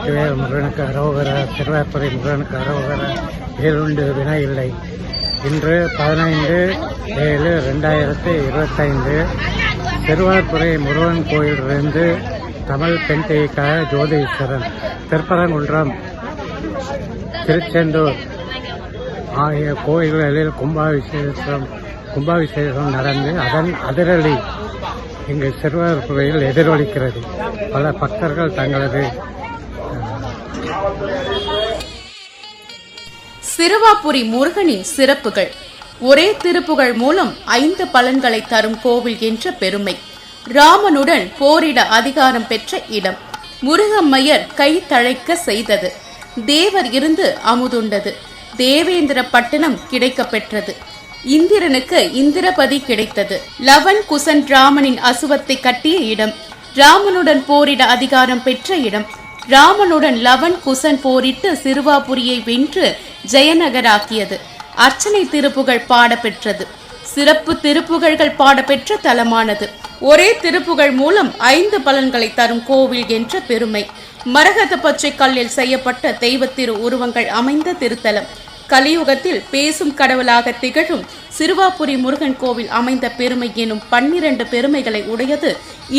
வெற்றிவேல் முருகனுக்கு அரோகரா, திருவாரூரை முருகனுக்கு அரோகரா, வேலுண்டு வினா இல்லை. இன்று 15/7/2025 திருவாரூரை முருகன் கோயிலிருந்து தமிழ் பெண் தெய்வக்காக ஜோதீஸ்வரன், திருப்பரங்குன்றம், திருச்செந்தூர் ஆகிய கோயில்களில் கும்பாபிஷேகம் நடந்து அதன் அதிரடி இங்கு திருவாரூரில் எதிரொலிக்கிறது. பல பக்தர்கள் தங்களது சிறுவாபுரி முருகனின் சிறப்புகள். ஒரே திருப்புகழ் மூலம் 5 பலன்களை தரும் கோவில் என்ற பெருமை. ராமனுடன் போரிட அதிகாரம் பெற்ற இடம். முருகம்மையர் கை தழைக்க செய்தது. தேவர் இருந்து அமுதுண்டது. தேவேந்திர பட்டணம் கிடைக்க பெற்றது. இந்திரனுக்கு இந்திரபதி கிடைத்தது. லவன் குசன் ராமனின் அசுவத்தை கட்டிய இடம். ராமனுடன் போரிட அதிகாரம் பெற்ற இடம். ராமனுடன் லவன் குசன் போரிட்டு சிறுவாபுரியை வென்று ஜெயநகராக்கியது. அர்ச்சனை திருப்புகழ் பாடப்பெற்றது. சிறப்பு திருப்புகழ்கள் பாடப்பெற்ற தலமானது. ஒரே திருப்புகழ் மூலம் 5 பலன்களை தரும் கோவில் என்ற பெருமை. மரகத பச்சை கல்லில் செய்யப்பட்ட தெய்வத்திரு உருவங்கள் அமைந்த திருத்தலம். கலியுகத்தில் பேசும் கடவுளாக திகழும் சிறுவாபுரி முருகன் கோவில் அமைந்த பெருமை எனும் 12 பெருமைகளை உடையது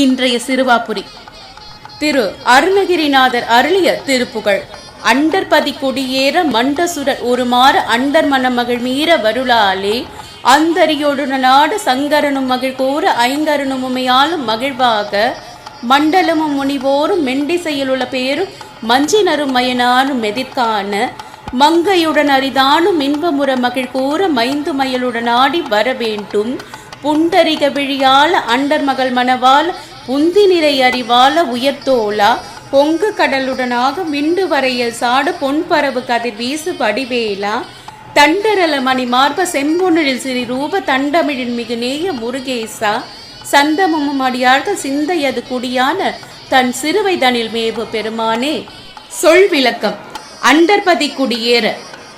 இன்றைய சிறுவாபுரி. திரு அருணகிரிநாதர் அருளிய திருப்புகழ். அண்டர்பதி குடியேற மண்டசுரர் உருமாற அண்டர் மணமகள் மீற வருளாலே அந்தரியோடு நாடு சங்கரனும் மகிழ் கூற ஐங்கரனும் உமையாலும் மகிழ்வாக மண்டலமும் முனிவோரும் மெண்டிசையிலுள்ள பேரும் மஞ்சினரும் மயனாரும் எதிர்காண மங்கையுடன் அரிதானும் இன்பமுற மகிழ் கூற மைந்து மயலுடன் ஆடி வர வேண்டும் புண்டரிக விழியால அண்டர் மகள் மணவால் புந்தி நிறை அறிவால உயர்த்தோலா பொங்கு கடலுடனாக மிண்டு வரையல் சாடு பொன்பரவு கதிர் வீசு வடிவேலா தண்டரல மணி மார்ப செம்பொன்னில் சிறி ரூப தண்டமிழின் மிகு நேய முருகேசா சந்தமும் அடியார்கள் சிந்தையது குடியான தன் சிறுவைதனில் மேவு பெருமானே. சொல் விளக்கம். அண்டர்பதி குடியேற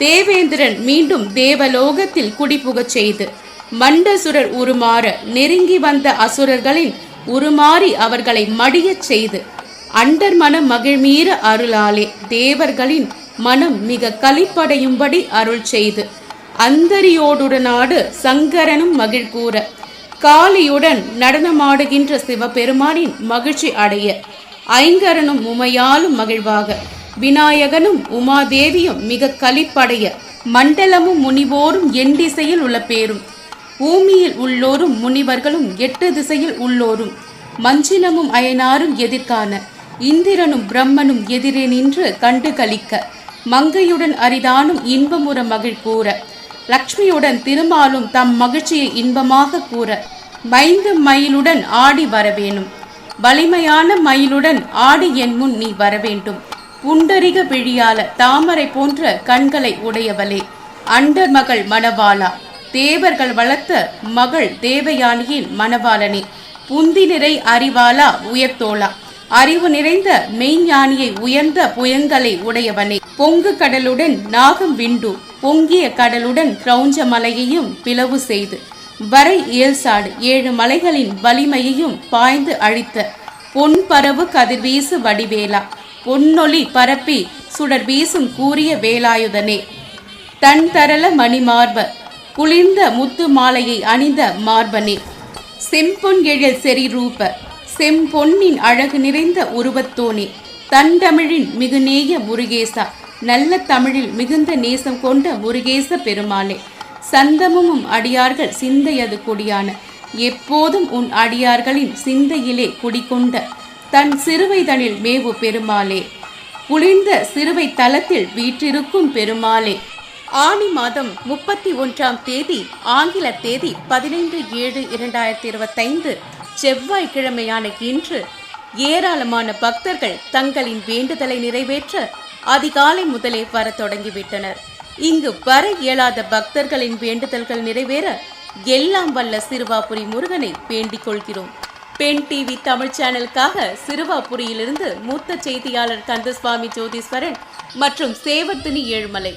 தேவேந்திரன் மீண்டும் தேவலோகத்தில் குடிபுகச் செய்து மண்டசுரர் உருமாற நெருங்கி வந்த அசுரர்களின் உருமாறி அவர்களை மடியச் செய்து அண்டர் மனம் மகிழ்மீற அருளாலே தேவர்களின் மனம் மிக களிப்படையும்படி அருள் செய்து அந்தரியோடுடனாடு சங்கரனும் மகிழ் கூற காளியுடன் நடனமாடுகின்ற சிவபெருமானின் மகிழ்ச்சி அடைய ஐங்கரனும் உமையாலும் மகிழ்வாக விநாயகனும் உமாதேவியும் மிக களிப்படைய மண்டலமும் முனிவோரும் எண் திசையில் உள்ள பேரும் பூமியில் உள்ளோரும் முனிவர்களும் 8 திசையில் உள்ளோரும் மஞ்சினமும் அயனாரும் எதிர்காண இந்திரனும் பிரம்மனும் எதிரே நின்று கண்டு கலிக்க மங்கையுடன் அரிதானும் இன்பமுற மகிழ் கூற லக்ஷ்மியுடன் திருமாலும் தம் மகிழ்ச்சியை இன்பமாக கூற மைந்து மயிலுடன் ஆடி வரவேணும் வலிமையான மயிலுடன் ஆடி என் முன் நீ வரவேண்டும் புண்டரிக விழியால தாமரை போன்ற கண்களை உடையவளே அண்டர் மகள் மணவாளா தேவர்கள் வளர்த்த மகள் தேவயானியின் மணவாளனே புந்தி நிறை அறிவாளா உயர்த்தோளா அறிவு நிறைந்த மெய்ஞானியை உயர்ந்த புயங்களை உடையவனே பொங்கு கடலுடன் நாகம் விண்டு பொங்கிய கடலுடன் கிரௌஞ்ச மலையையும் பிளவு செய்து வரை ஏல்சாடு 7 மலைகளின் வலிமையையும் பாய்ந்து அழித்த பொன் பரவு கதிர்வீசு வடிவேலா பொன்னொளி பரப்பி சுடர் வீசும் கூறிய வேலாயுதனே தன் தரள மணிமார்ப குளிர்ந்த முத்து மாலையை அணிந்த மார்பனே செம்பொன் எழில் செறி ரூப செம்பொன்னின் அழகு நிறைந்த உருவத்தோனே தண்டமிழின் மிகுநேய முருகேசா நல்ல தமிழில் மிகுந்த நேசம் கொண்ட முருகேச பெருமாளே சந்தமும் அடியார்கள் சிந்தையது குடியான எப்போதும் உன் அடியார்களின் சிந்தையிலே குடிகொண்ட தன் சிறுவைதனில் மேவு பெருமாளே குளிர்ந்த சிறுவை தலத்தில் வீற்றிருக்கும் பெருமாளே. ஆனி மாதம் 31ஆம் தேதி ஆங்கில தேதி 15/7/2025 செவ்வாய்க்கிழமையான இன்று ஏராளமான பக்தர்கள் தங்களின் வேண்டுதலை நிறைவேற்ற அதிகாலை முதலே வர தொடங்கிவிட்டனர். இங்கு வர இயலாத பக்தர்களின் வேண்டுதல்கள் நிறைவேற எல்லாம் வல்ல சிறுவாபுரி முருகனை வேண்டிக் கொள்கிறோம். பெண் டிவி தமிழ் சேனலுக்காக சிறுவாபுரியிலிருந்து மூத்த செய்தியாளர் கந்தசுவாமி ஜோதீஸ்வரன் மற்றும் சேவர்த்தினி ஏழுமலை.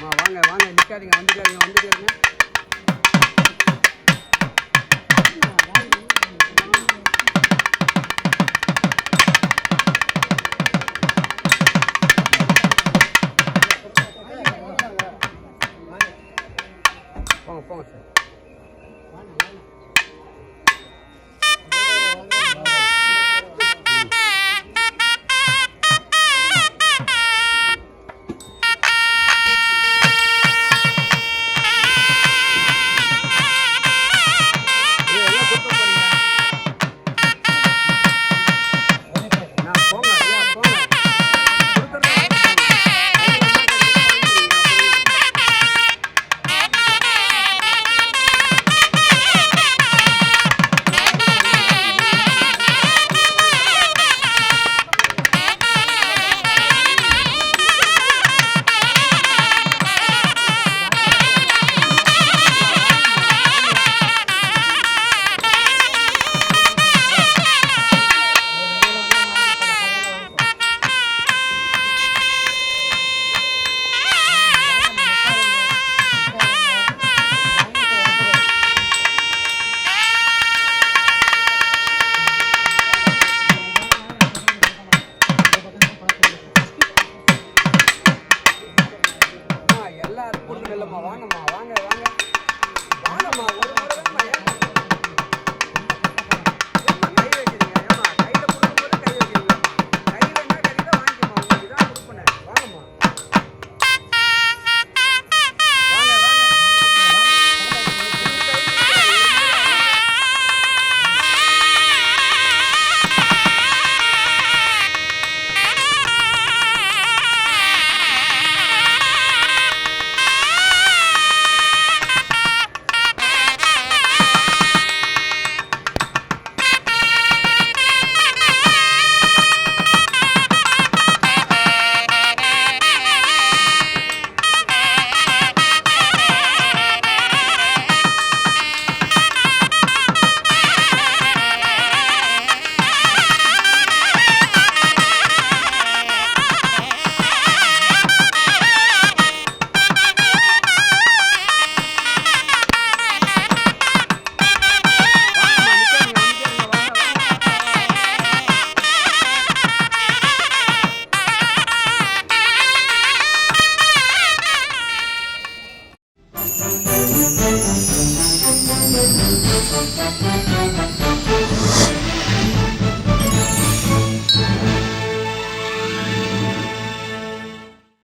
வாங்க வாங்க, நிற்காதீங்க, வந்துட்டாருங்க வந்துட்டாருங்க. போங்க போங்க சார். இல்லம்மா, வாங்கம்மா, வாங்க வாங்க வாங்கம்மா, ஒரு முறை கை வைக்கிறீங்க, ஏம்மா கையில கொடுக்கும்போது கை வைக்கிறீங்களா? கை வேணா கையில வாங்கிக்கம்மா, உங்களுக்கு தான் கொடுப்பேன். வாங்கம்மா, வாங்க வாங்க.